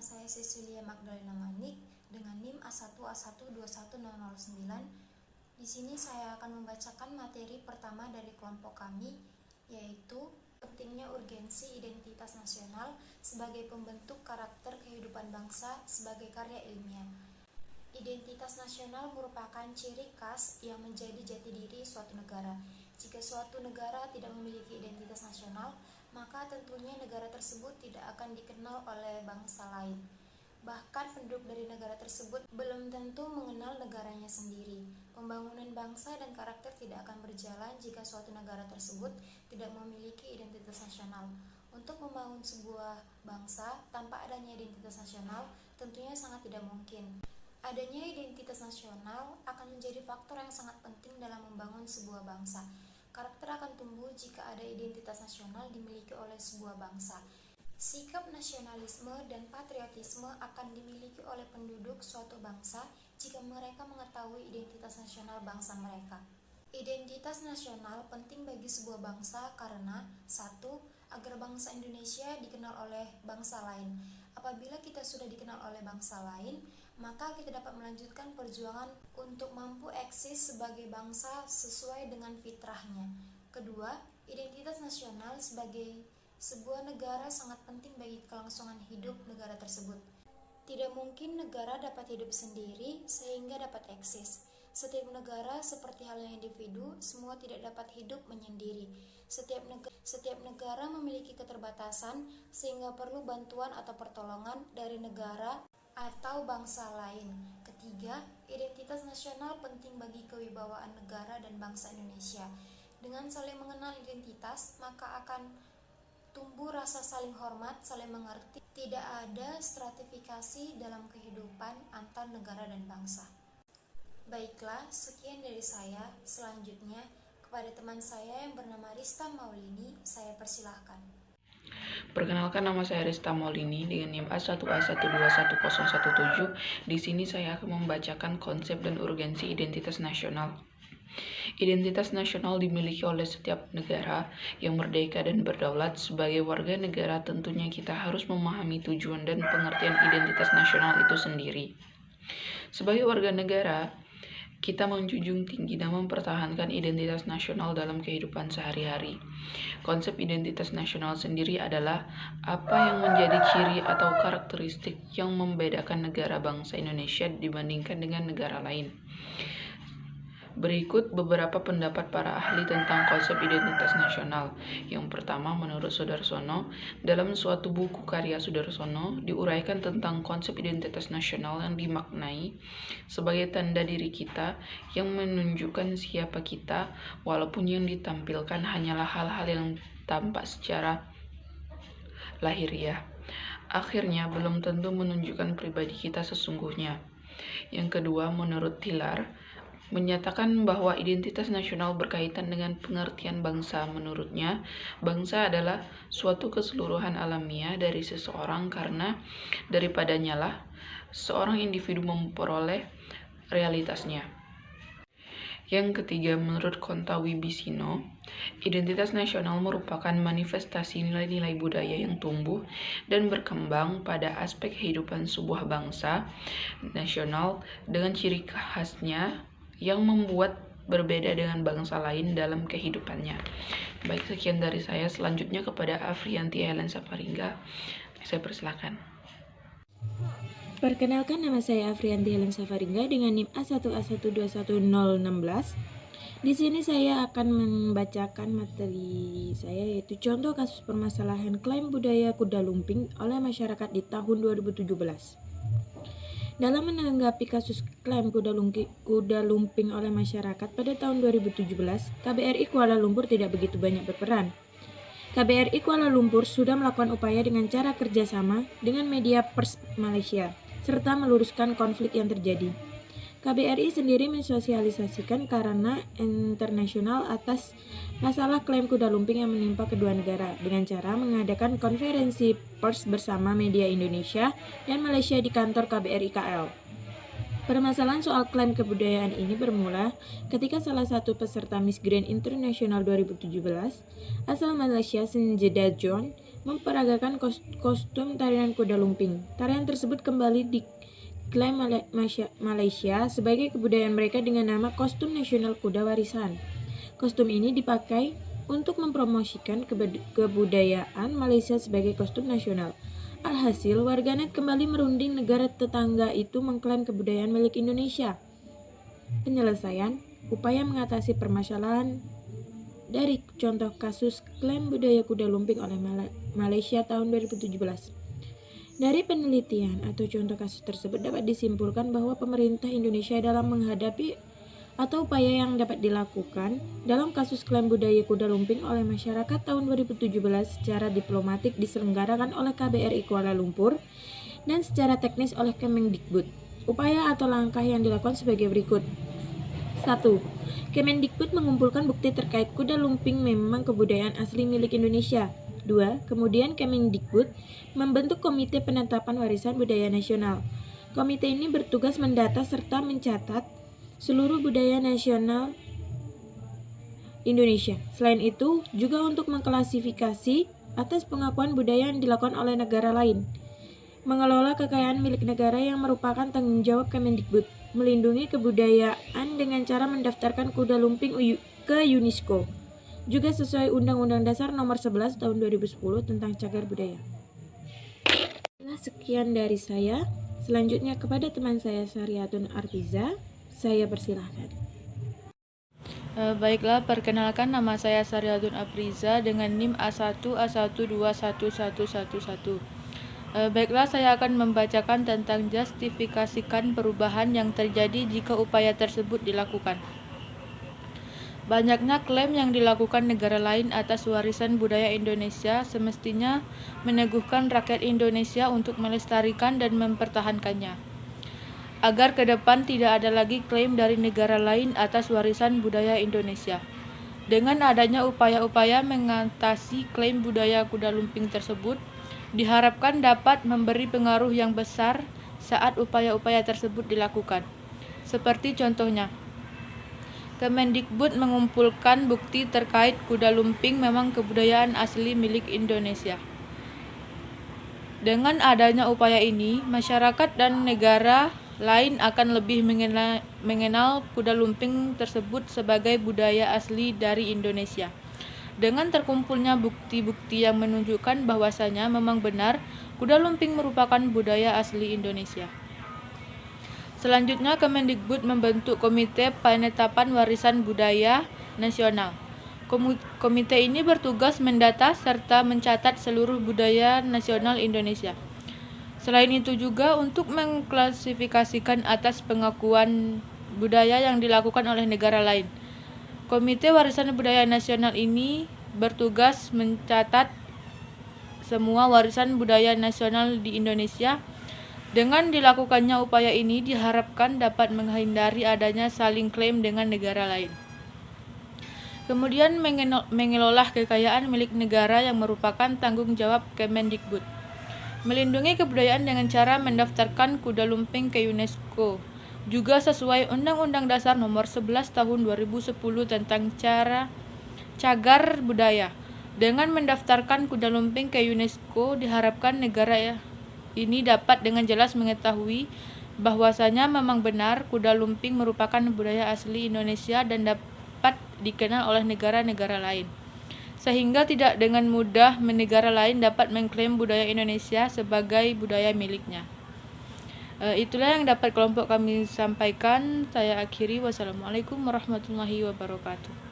saya Cecilia Magdalena Manik dengan NIM A1A1210009. Di sini saya akan membacakan materi pertama dari kelompok kami, yaitu pentingnya urgensi identitas nasional sebagai pembentuk karakter kehidupan bangsa sebagai karya ilmiah. Identitas nasional merupakan ciri khas yang menjadi jati diri suatu negara. Jika suatu negara tidak memiliki identitas nasional, maka tentunya negara tersebut tidak akan dikenal oleh bangsa lain. Bahkan penduduk dari negara tersebut belum tentu mengenal negaranya sendiri. Pembangunan bangsa dan karakter tidak akan berjalan jika suatu negara tersebut tidak memiliki identitas nasional. Untuk membangun sebuah bangsa tanpa adanya identitas nasional tentunya sangat tidak mungkin. Adanya identitas nasional akan menjadi faktor yang sangat penting dalam membangun sebuah bangsa. Karakter akan tumbuh jika ada identitas nasional dimiliki oleh sebuah bangsa. Sikap nasionalisme dan patriotisme akan dimiliki oleh penduduk suatu bangsa jika mereka mengetahui identitas nasional bangsa mereka. Identitas nasional penting bagi sebuah bangsa karena 1. Agar bangsa Indonesia dikenal oleh bangsa lain. Apabila kita sudah dikenal oleh bangsa lain, maka kita dapat melanjutkan perjuangan untuk mampu eksis sebagai bangsa sesuai dengan fitrahnya. Kedua, identitas nasional sebagai sebuah negara sangat penting bagi kelangsungan hidup negara tersebut. Tidak mungkin negara dapat hidup sendiri sehingga dapat eksis. Setiap negara seperti halnya individu, semua tidak dapat hidup menyendiri. Setiap negara memiliki keterbatasan sehingga perlu bantuan atau pertolongan dari negara atau bangsa lain. Ketiga, identitas nasional penting bagi kewibawaan negara dan bangsa Indonesia. Dengan saling mengenal identitas, maka akan tumbuh rasa saling hormat, saling mengerti. Tidak ada stratifikasi dalam kehidupan antar negara dan bangsa. Baiklah, sekian dari saya. Selanjutnya, kepada teman saya yang bernama Rista Maulini, saya persilahkan. Perkenalkan, nama saya Rista Maulini dengan NIM A1A1210017. Di sini saya akan membacakan konsep dan urgensi identitas nasional. Identitas nasional dimiliki oleh setiap negara yang merdeka dan berdaulat. Sebagai warga negara, tentunya kita harus memahami tujuan dan pengertian identitas nasional itu sendiri. Sebagai warga negara, kita menjunjung tinggi dan mempertahankan identitas nasional dalam kehidupan sehari-hari. Konsep identitas nasional sendiri adalah apa yang menjadi ciri atau karakteristik yang membedakan negara bangsa Indonesia dibandingkan dengan negara lain. Berikut beberapa pendapat para ahli tentang konsep identitas nasional. Yang pertama, menurut Soedarsono, dalam suatu buku karya Soedarsono diuraikan tentang konsep identitas nasional yang dimaknai sebagai tanda diri kita yang menunjukkan siapa kita, walaupun yang ditampilkan hanyalah hal-hal yang tampak secara lahiriah. Akhirnya belum tentu menunjukkan pribadi kita sesungguhnya. Yang kedua, menurut Tilar, menyatakan bahwa identitas nasional berkaitan dengan pengertian bangsa. Menurutnya, bangsa adalah suatu keseluruhan alamiah dari seseorang karena daripadanya lah seorang individu memperoleh realitasnya. Yang ketiga, menurut Konta Wibisino, identitas nasional merupakan manifestasi nilai-nilai budaya yang tumbuh dan berkembang pada aspek kehidupan sebuah bangsa nasional dengan ciri khasnya yang membuat berbeda dengan bangsa lain dalam kehidupannya. Baik, sekian dari saya. Selanjutnya kepada Afrianti Helen Safaringga. Saya persilakan. Perkenalkan, nama saya Afrianti Helen Safaringga dengan NIM A1A1210016. Di sini saya akan membacakan materi saya, yaitu contoh kasus permasalahan klaim budaya kuda lumping oleh masyarakat di tahun 2017. Dalam menanggapi kasus klaim kuda lumping oleh masyarakat pada tahun 2017, KBRI Kuala Lumpur tidak begitu banyak berperan. KBRI Kuala Lumpur sudah melakukan upaya dengan cara kerjasama dengan media pers Malaysia, serta meluruskan konflik yang terjadi. KBRI sendiri mensosialisasikan karena internasional atas masalah klaim kuda lumping yang menimpa kedua negara dengan cara mengadakan konferensi pers bersama media Indonesia dan Malaysia di kantor KBRI KL. Permasalahan soal klaim kebudayaan ini bermula ketika salah satu peserta Miss Grand International 2017 asal Malaysia, Senjeda John, memperagakan kostum tarian kuda lumping. Tarian tersebut kembali diklaim Malaysia sebagai kebudayaan mereka dengan nama kostum nasional kuda warisan. Kostum ini dipakai untuk mempromosikan kebudayaan Malaysia sebagai kostum nasional. Alhasil, warganet kembali merunding negara tetangga itu mengklaim kebudayaan milik Indonesia. Penyelesaian upaya mengatasi permasalahan dari contoh kasus klaim budaya kuda lumping oleh Malaysia tahun 2017. Dari penelitian atau contoh kasus tersebut dapat disimpulkan bahwa pemerintah Indonesia dalam menghadapi atau upaya yang dapat dilakukan dalam kasus klaim budaya kuda lumping oleh masyarakat tahun 2017 secara diplomatik diselenggarakan oleh KBRI Kuala Lumpur dan secara teknis oleh Kemendikbud. Upaya atau langkah yang dilakukan sebagai berikut. 1. Kemendikbud mengumpulkan bukti terkait kuda lumping memang kebudayaan asli milik Indonesia. 2. Kemudian Kemendikbud membentuk Komite Penetapan Warisan Budaya Nasional. Komite ini bertugas mendata serta mencatat seluruh budaya nasional Indonesia. Selain itu, juga untuk mengklasifikasi atas pengakuan budaya yang dilakukan oleh negara lain. Mengelola kekayaan milik negara yang merupakan tanggung jawab Kemendikbud. Melindungi kebudayaan dengan cara mendaftarkan kuda lumping ke UNESCO. Juga sesuai Undang-Undang Dasar Nomor 11 Tahun 2010 tentang Cagar Budaya. Sekian dari saya. Selanjutnya kepada teman saya Saryatun Arfiza, saya persilahkan. Baiklah, perkenalkan nama saya Saryatun Afriza dengan NIM A1A121111. Baiklah, saya akan membacakan tentang justifikasikan perubahan yang terjadi jika upaya tersebut dilakukan. Banyaknya klaim yang dilakukan negara lain atas warisan budaya Indonesia semestinya meneguhkan rakyat Indonesia untuk melestarikan dan mempertahankannya. Agar ke depan tidak ada lagi klaim dari negara lain atas warisan budaya Indonesia. Dengan adanya upaya-upaya mengatasi klaim budaya kuda lumping tersebut, diharapkan dapat memberi pengaruh yang besar saat upaya-upaya tersebut dilakukan. Seperti contohnya, Kemendikbud mengumpulkan bukti terkait kuda lumping memang kebudayaan asli milik Indonesia. Dengan adanya upaya ini, masyarakat dan negara lain akan lebih mengenal kuda lumping tersebut sebagai budaya asli dari Indonesia. Dengan terkumpulnya bukti-bukti yang menunjukkan bahwasanya memang benar kuda lumping merupakan budaya asli Indonesia. Selanjutnya, Kemendikbud membentuk Komite Penetapan Warisan Budaya Nasional. Komite ini bertugas mendata serta mencatat seluruh budaya nasional Indonesia. Selain itu juga untuk mengklasifikasikan atas pengakuan budaya yang dilakukan oleh negara lain. Komite Warisan Budaya Nasional ini bertugas mencatat semua warisan budaya nasional di Indonesia. Dengan dilakukannya upaya ini diharapkan dapat menghindari adanya saling klaim dengan negara lain. Kemudian mengelola kekayaan milik negara yang merupakan tanggung jawab Kemendikbud. Melindungi kebudayaan dengan cara mendaftarkan kuda lumping ke UNESCO, juga sesuai Undang-Undang Dasar Nomor 11 Tahun 2010 tentang cagar budaya. Dengan mendaftarkan kuda lumping ke UNESCO, diharapkan negara ini dapat dengan jelas mengetahui bahwasanya memang benar kuda lumping merupakan budaya asli Indonesia dan dapat dikenal oleh negara-negara lain. Sehingga tidak dengan mudah negara lain dapat mengklaim budaya Indonesia sebagai budaya miliknya. Itulah yang dapat kelompok kami sampaikan. Saya akhiri. Wassalamualaikum warahmatullahi wabarakatuh.